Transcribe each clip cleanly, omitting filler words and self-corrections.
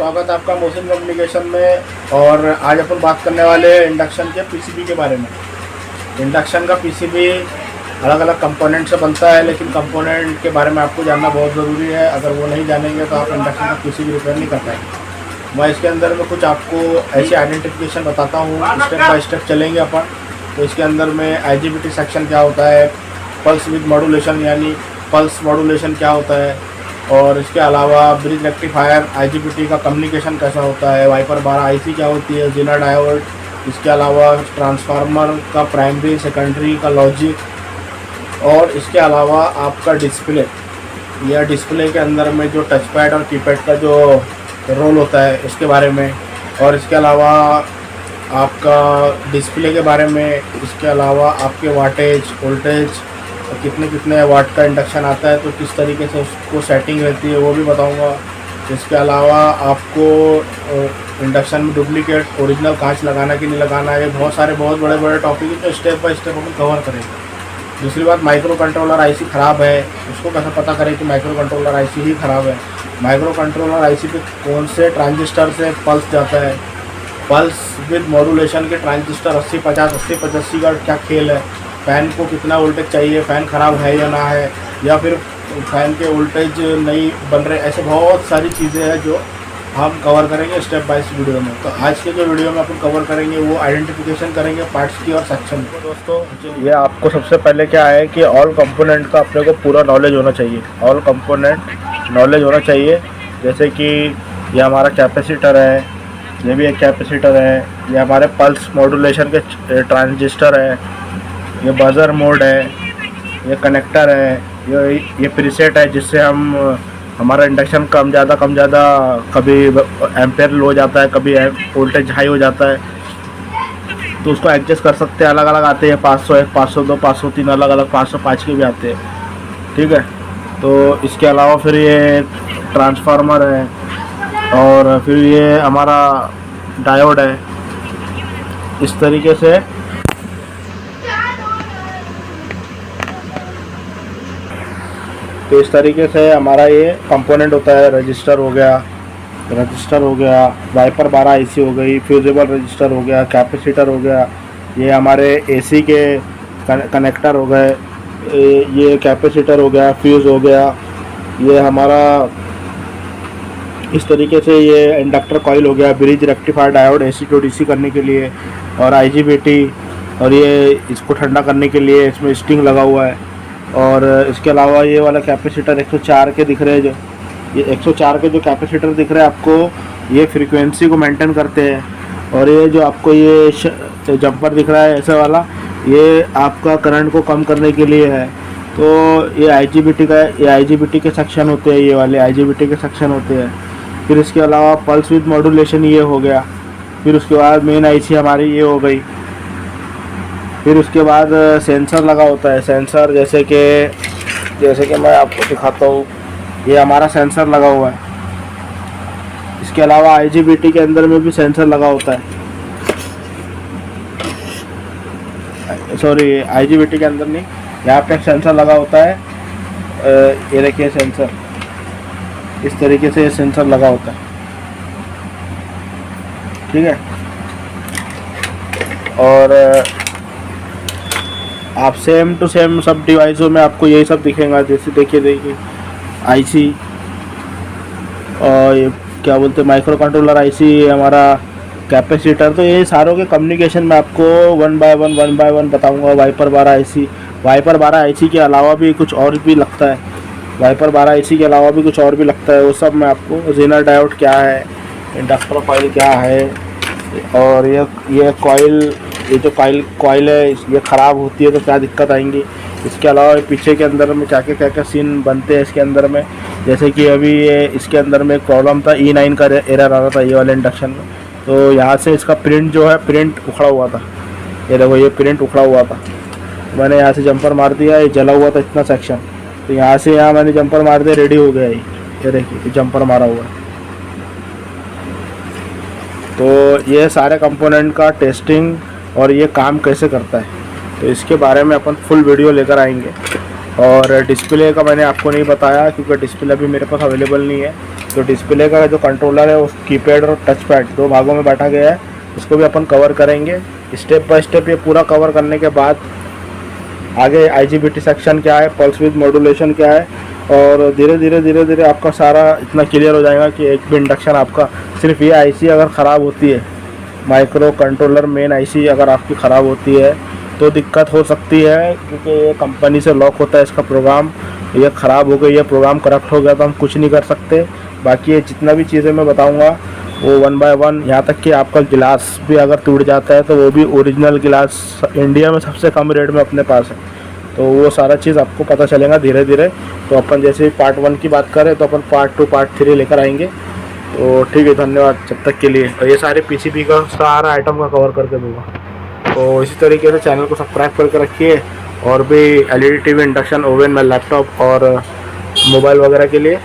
स्वागत है आपका मोशन कम्युनिकेशन में। और आज अपन बात करने वाले हैं इंडक्शन के पीसीबी के बारे में। इंडक्शन का पीसीबी अलग अलग कंपोनेंट से बनता है, लेकिन कंपोनेंट के बारे में आपको जानना बहुत ज़रूरी है। अगर वो नहीं जानेंगे तो आप इंडक्शन का पीसीबी रिपेयर नहीं कर पाएंगे। मैं इसके अंदर में कुछ आपको ऐसी आइडेंटिफिकेशन बताता हूँ, स्टेप बाय स्टेप चलेंगे अपन। तो इसके अंदर में आईजीबीटी सेक्शन क्या होता है, पल्स विद मॉड्यूलेशन यानी पल्स मॉड्यूलेशन क्या होता है, और इसके अलावा ब्रिज रेक्टिफायर आईजीबीटी का कम्युनिकेशन कैसा होता है, वाइपर 12 आईसी क्या होती है, जीना डायोड, इसके अलावा ट्रांसफार्मर का प्राइमरी सेकेंडरी का लॉजिक, और इसके अलावा आपका डिस्प्ले या डिस्प्ले के अंदर में जो टच पैड और कीपैड का जो रोल होता है उसके बारे में, और इसके अलावा आपका डिस्प्ले के बारे में, इसके अलावा आपके वाटेज वोल्टेज कितने कितने वाट का इंडक्शन आता है तो किस तरीके से उसको सेटिंग रहती है वो भी बताऊंगा। इसके अलावा आपको इंडक्शन में डुप्लीकेट ओरिजिनल कांच लगाना कि नहीं लगाना है, बहुत सारे बहुत बड़े बड़े टॉपिक है जो स्टेप बाय स्टेप हम कवर करेंगे। दूसरी बात, माइक्रो कंट्रोलर आईसी ख़राब है, उसको कैसे पता करें कि माइक्रो कंट्रोलर आईसी ही ख़राब है। माइक्रो कंट्रोलर आईसी पे कौन से ट्रांजिस्टर से पल्स जाता है, पल्स विद मॉड्यूलेशन के ट्रांजिस्टर 80-50 80-85 का क्या खेल है, फ़ैन को कितना वोल्टेज चाहिए, फ़ैन ख़राब है या ना है, या फिर फ़ैन के वोल्टेज नहीं बन रहे, ऐसे बहुत सारी चीज़ें हैं जो हम कवर करेंगे स्टेप बाय वीडियो में। तो आज के जो वीडियो में अपन कवर करेंगे वो आइडेंटिफिकेशन करेंगे पार्ट्स की और सेक्शन की। तो दोस्तों ये आपको सबसे पहले क्या है कि ऑल कंपोनेंट का अपने को पूरा नॉलेज होना चाहिए, ऑल कंपोनेंट नॉलेज होना चाहिए। जैसे कि ये हमारा कैपेसिटर है, ये भी एक कैपेसिटर है, ये हमारे पल्स मॉड्यूलेशन के ट्रांजिस्टर है, ये बजर मोड है, ये कनेक्टर है, ये प्रीसेट है जिससे हम हमारा इंडक्शन कम ज़्यादा कभी एम्पेयर लो जाता है, कभी वोल्टेज हाई हो जाता है तो उसको एडजस्ट कर सकते हैं। अलग अलग आते हैं 501, 502, 503 अलग अलग 505 के भी आते हैं, ठीक है। तो इसके अलावा फिर ये ट्रांसफार्मर है, और फिर ये हमारा डायोड है। इस तरीके से हमारा ये कंपोनेंट होता है। रजिस्टर हो गया, वाइपर 12 आईसी हो गई, फ्यूजेबल रजिस्टर हो गया, कैपेसिटर हो गया, ये हमारे एसी के कनेक्टर हो गए, ये कैपेसिटर हो गया, फ्यूज़ हो गया, ये हमारा इस तरीके से ये इंडक्टर कॉइल हो गया, bridge rectifier diode AC to DC करने के लिए, और आईजीबीटी, और ये इसको ठंडा करने के लिए इसमें स्टिंग लगा हुआ है। और इसके अलावा ये वाला कैपेसिटर 104 के दिख रहे हैं, जो ये 104 के जो कैपेसिटर दिख रहे हैं आपको, ये फ्रीक्वेंसी को मेंटेन करते हैं। और ये जो आपको ये जंपर दिख रहा है ऐसे वाला, ये आपका करंट को कम करने के लिए है। तो ये आईजीबीटी के सेक्शन होते हैं, ये वाले आईजीबीटी के सेक्शन होते हैं। फिर इसके अलावा पल्स विद मॉड्यूलेशन ये हो गया। फिर उसके बाद मेन आईसी हमारी ये हो गई। फिर उसके बाद सेंसर लगा होता है, सेंसर जैसे कि मैं आपको दिखाता हूँ, ये हमारा सेंसर लगा हुआ है। इसके अलावा आईजीबीटी के अंदर में भी सेंसर लगा होता है, सॉरी आईजीबीटी के अंदर नहीं, यहाँ पे एक सेंसर लगा होता है। ये देखिए सेंसर, इस तरीके से ये सेंसर लगा होता है, ठीक है। और आप सेम टू सेम सब डिवाइसों में आपको यही सब दिखेगा। जैसे देखिए आईसी, और ये क्या बोलते हैं माइक्रो कंट्रोलर आईसी, हमारा कैपेसिटर। तो ये सारों के कम्युनिकेशन में आपको वन बाय वन बताऊंगा। वाइपर 12 आईसी के अलावा भी कुछ और भी लगता है, वाइपर 12 आईसी के अलावा भी कुछ और भी लगता है, वो सब मैं आपको, जीना डायोड क्या है, इंडक्टर कॉइल क्या है, और ये कॉइल, ये जो कॉइल है ये ख़राब होती है तो क्या दिक्कत आएंगी। इसके अलावा पीछे के अंदर में क्या सीन बनते हैं इसके अंदर में। जैसे कि अभी ये इसके अंदर में एक प्रॉब्लम था, E9 का एरर आ रहा था ये वाले इंडक्शन में। तो यहाँ से इसका प्रिंट जो है, प्रिंट उखड़ा हुआ था, ये देखो ये प्रिंट उखड़ा हुआ था। मैंने यहाँ से जंपर मार दिया, ये जला हुआ था इतना सेक्शन, तो यहाँ से यहाँ मैंने जंपर मार दिया, रेडी हो गया ये देखिए जंपर मारा हुआ है। तो ये सारे कंपोनेंट का टेस्टिंग और ये काम कैसे करता है, तो इसके बारे में अपन फुल वीडियो लेकर आएंगे। और डिस्प्ले का मैंने आपको नहीं बताया क्योंकि डिस्प्ले अभी मेरे पास अवेलेबल नहीं है। तो डिस्प्ले का जो कंट्रोलर है उस कीपैड और टच पैड 2 भागों में बांटा गया है, इसको भी अपन कवर करेंगे स्टेप बाय स्टेप। ये पूरा कवर करने के बाद आगे IGBT सेक्शन क्या है, पल्स विद मॉड्यूलेशन क्या है, और धीरे धीरे आपका सारा इतना क्लियर हो जाएगा कि एक भी इंडक्शन आपका, सिर्फ ये IC अगर ख़राब होती है, माइक्रो कंट्रोलर मेन IC अगर आपकी ख़राब होती है तो दिक्कत हो सकती है, क्योंकि ये कंपनी से लॉक होता है इसका प्रोग्राम। ये ख़राब हो गई, ये प्रोग्राम करप्ट हो गया तो हम कुछ नहीं कर सकते। बाकी ये जितना भी चीज़ें मैं बताऊंगा वो 1 बाय 1, यहाँ तक कि आपका गिलास भी अगर टूट जाता है तो वो भी ओरिजिनल गिलास इंडिया में सबसे कम रेट में अपने पास है, तो वो सारा चीज़ आपको पता चलेगा धीरे धीरे। तो अपन जैसे ही पार्ट 1 की बात करें तो अपन पार्ट 2 पार्ट 3 लेकर आएंगे। तो ठीक है, धन्यवाद जब तक के लिए। और ये सारे PCB का सारा आइटम का कवर करके दूँगा। तो इसी तरीके से चैनल को सब्सक्राइब करके रखिए, और भी LED TV, इंडक्शन ओवन में, लैपटॉप और मोबाइल वगैरह के लिए।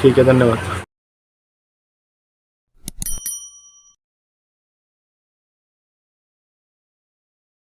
ठीक है, धन्यवाद।